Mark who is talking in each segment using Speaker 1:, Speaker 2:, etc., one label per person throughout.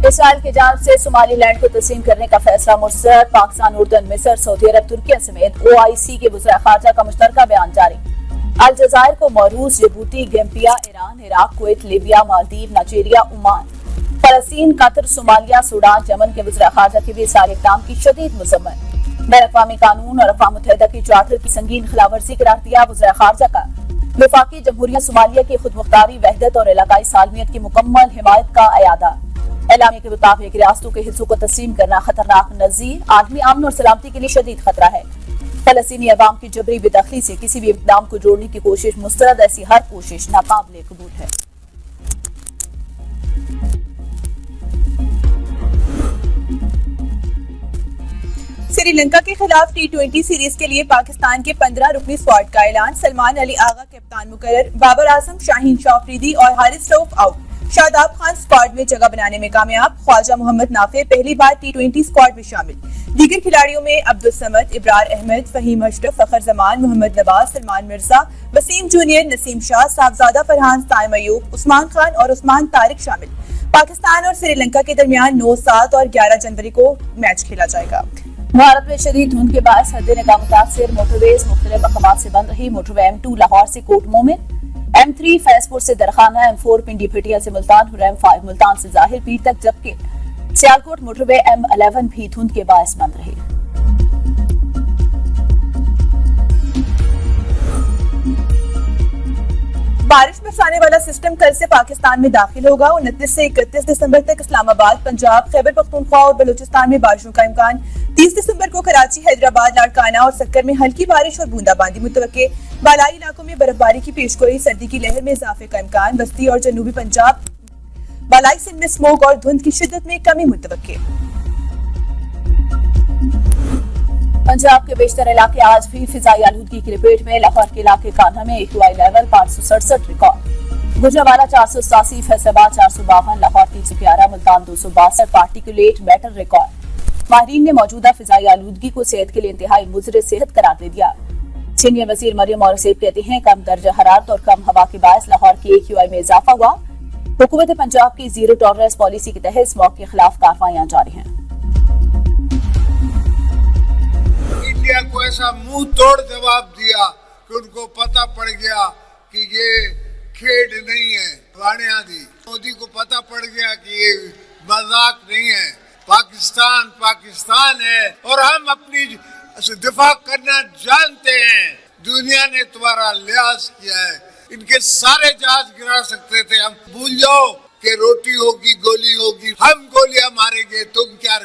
Speaker 1: اسرائیل کی جانب سے صومالی لینڈ کو تسلیم کرنے کا فیصلہ مسترد، پاکستان، اردن، مصر، سعودی عرب، ترکیہ سمیت OIC کے وزراء خارجہ کا مشترکہ بیان جاری۔ الجزائر کو موروث، جبوتی، گیمبیا، ایران، عراق، کویت، لیبیا، مالدیو، نائجیریا، عمان، فلسطین، قطر، صومالیہ، سوڈان، یمن کے وزراء خارجہ کی بھی اس سارے اقدام کی شدید مذمت۔ بین الاقوامی قانون اور اقوام متحدہ کی چارٹر کی سنگین خلاف ورزی قرار دیا وزراء خارجہ کا۔ وفاقی جمہوریہ صومالیہ کی خود مختاری، وحدت اور علاقائی سالمیت کی مکمل حمایت کا اعادہ۔ اعلامیہ کے مطابق ریاستوں کے حصوں کو تسلیم کرنا خطرناک، نذیر، عالمی امن اور سلامتی کے لیے شدید خطرہ ہے۔ فلسطینی عوام کی جبری بے دخلی سے کسی بھی اقدام کو جوڑنے کی کوشش مسترد، ایسی ہر کوشش ناقابل قبول ہے۔
Speaker 2: سری لنکا کے خلاف T20 سیریز کے لیے پاکستان کے 15 رکنی اسکواڈ کا اعلان۔ سلمان علی آغا کپتان مقرر، بابر اعظم، شاہین شاہ افریدی اور حارث رؤف آؤٹ۔ شاداب خان اسکواڈ میں جگہ بنانے میں کامیاب، خواجہ محمد نافع پہلی بار T20 اسکواڈ میں شامل۔ دیگر کھلاڑیوں میں عبدالصمد، ابرار احمد، فہیم اشرف، فخر زمان، محمد نواز، سلمان مرزا، وسیم جونیئر، نسیم شاہ، صاحبزادہ فرحان، سائم ایوب، عثمان خان اور عثمان طارق شامل۔ پاکستان اور سری لنکا کے درمیان 9، 7 اور 11 جنوری کو میچ کھیلا جائے گا۔
Speaker 1: بھارت میں شدید دھند کے باعث حد نگاہ متاثر، موٹر ویز مختلف مقامات سے بند رہی۔ موٹر وے M2 لاہور سے کوٹ مومن، M3 فیض پور سے درخانہ، M4 پنڈی پھٹیا سے ملتان اور M5 ملتان سے ظاہر پیر تک، جبکہ سیالکوٹ موٹر وے M11 بھی دھند کے باعث بند رہی۔
Speaker 2: بارش برسانے والا سسٹم کل سے پاکستان میں داخل ہوگا۔ 29 سے 31 دسمبر تک اسلام آباد، پنجاب، خیبر پختونخوا اور بلوچستان میں بارشوں کا امکان۔ 30 دسمبر کو کراچی، حیدرآباد، لاڑکانہ اور سکر میں ہلکی بارش اور بوندا باندی متوقع۔ بالائی علاقوں میں برفباری کی پیشگوئی، سردی کی لہر میں اضافے کا امکان۔ بستی اور جنوبی پنجاب، بالائی سندھ میں اسموگ اور دھند کی شدت میں کمی متوقع۔
Speaker 1: پنجاب کے بیشتر علاقے آج بھی فضائی آلودگی کی لپیٹ میں۔ لاہور کے علاقے کانہ میں AQI level 567 record, Gujranwala 487، Faisal آباد 452، لاہور 311، ملتان 262 پارٹیکولیٹ میٹر ریکارڈ۔ ماہرین نے موجودہ فضائی آلودگی کو صحت کے لیے انتہائی مضر صحت قرار دے دیا۔ سینئر وزیر مریم اورنگزیب کہتے ہیں کم درجہ حرارت اور کم ہوا کے باعث لاہور کی AQI میں اضافہ ہوا۔ حکومت پنجاب کی زیرو ٹالرنس پالیسی کے تحت اسموگ کے خلاف کارروائیاں جاری ہیں۔
Speaker 3: انڈیا کو ایسا منہ توڑ جواب دیا کہ ان کو پتہ پڑ گیا کہ یہ کھیڈ نہیں ہے، وانیاں دی۔ مودی کو پتہ پڑ گیا کہ یہ مذاق نہیں ہے، پاکستان پاکستان ہے اور ہم اپنی دفاع کرنا جانتے ہیں۔ دنیا نے تمہارا لحاظ کیا ہے، ان کے سارے جہاز گرا سکتے تھے۔ ہم بھول جاؤ کہ روٹی ہوگی گولی ہوگی، ہم گولیاں ماریں گے، تم کیا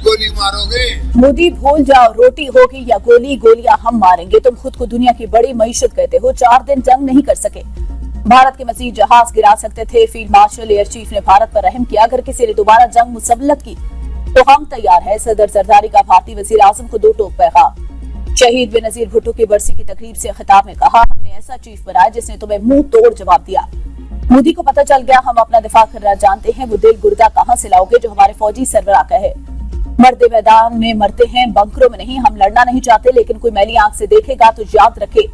Speaker 3: گولی مارو گے؟
Speaker 1: مودی بھول جاؤ، روٹی ہوگی یا گولیاں ہم ماریں گے۔ تم خود کو دنیا کی بڑی معیشت کہتے ہو، 4 دن جنگ نہیں کر سکے، بھارت کے مزید جہاز گرا سکتے تھے۔ فیلڈ مارشل ایئر چیف نے بھارت پر رحم کیا، اگر کسی نے دوبارہ جنگ مسلط کی تو ہم تیار ہیں۔ صدر زرداری کا بھارتی وزیر اعظم کو 2 ٹوک پیغام۔ شہید بے نظیر بھٹو کی برسی کی تقریب سے خطاب میں کہا ہم نے ایسا چیف بنایا جس نے تمہیں منہ توڑ جواب دیا۔ مودی کو پتہ چل گیا ہم اپنا دفاع کرنا جانتے ہیں، وہ دل گردہ کہاں سے لاؤ گے جو ہمارے فوجی سربراہ کہے۔ مرد میدان میں مرتے ہیں، بنکروں میں نہیں۔ ہم لڑنا نہیں چاہتے، لیکن کوئی میلی آنکھ سے دیکھے گا تو یاد رکھے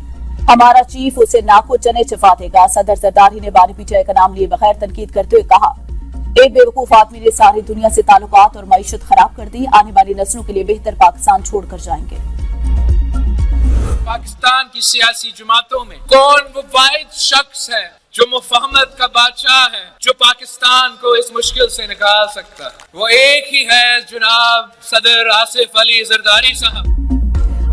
Speaker 1: ہمارا چیف اسے ناکو چنے چفا دے گا۔ صدر زرداری نے بانی پیچھے کا نام لیے بغیر تنقید کرتے ہوئے کہا ایک بے وقوف آدمی نے ساری دنیا سے تعلقات اور معیشت خراب کر دی، آنے والی نسلوں کے لیے بہتر پاکستان چھوڑ کر جائیں گے۔
Speaker 4: پاکستان کی سیاسی جماعتوں میں کون وہ واحد شخص ہے جو مفاہمت کا بادشاہ ہے، جو پاکستان کو اس مشکل سے نکال سکتا ہے؟ وہ ایک ہی ہے، جناب صدر آصف علی زرداری صاحب۔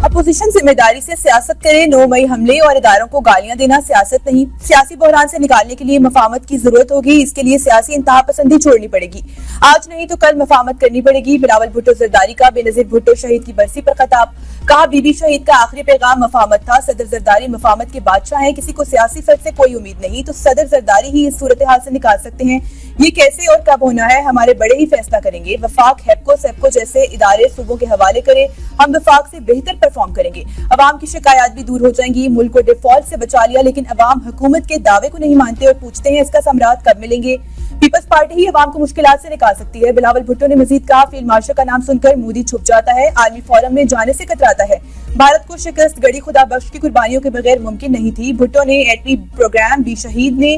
Speaker 2: اپوزیشن ذمہ داری سے سیاست کرے، 9 مئی حملے اور اداروں کو گالیاں دینا سیاست نہیں۔ سیاسی بحران سے نکالنے کے لیے مفاہمت کی ضرورت ہوگی، اس کے لیے سیاسی انتہا پسندی چھوڑنی پڑے گی، آج نہیں تو کل مفاہمت کرنی پڑے گی۔ بلاول بھٹو زرداری کا بے نظیر بھٹو شہید کی برسی پر خطاب، کہا بی بی شہید کا آخری پیغام مفاہمت تھا۔ صدر زرداری مفاہمت کے بادشاہ ہیں، کسی کو سیاسی فرد سے کوئی امید نہیں تو صدر زرداری ہی اس صورتحال سے نکال سکتے ہیں۔ یہ کیسے اور کب ہونا ہے ہمارے بڑے ہی فیصلہ کریں گے۔ وفاق، ہیپکو، سیپکو جیسے ادارے صوبوں کے حوالے کرے، ہم وفاق سے بہتر پرفارم کریں گے۔ عوام کی شکایات بھی دور ہو جائیں گی۔ ملک کو ڈیفالٹ سے بچا لیا، لیکن عوام حکومت کے دعوے کو نہیں مانتے اور پوچھتے ہیں اس کا ثمرات کب ملیں گے۔ پیپلز پارٹی ہی عوام کو مشکلات سے نکال سکتی ہے۔ بلاول بھٹو نے مزید کہا فیلڈ مارشل کا نام سن کر مودی چھپ جاتا ہے، عالمی فورم میں جانے سے کتراتا ہے۔ بھارت کو شکست گڑی خدا بخش کی قربانیوں کے بغیر ممکن نہیں تھی۔ بھٹو نے ایٹمی پروگرام، بی شہید نے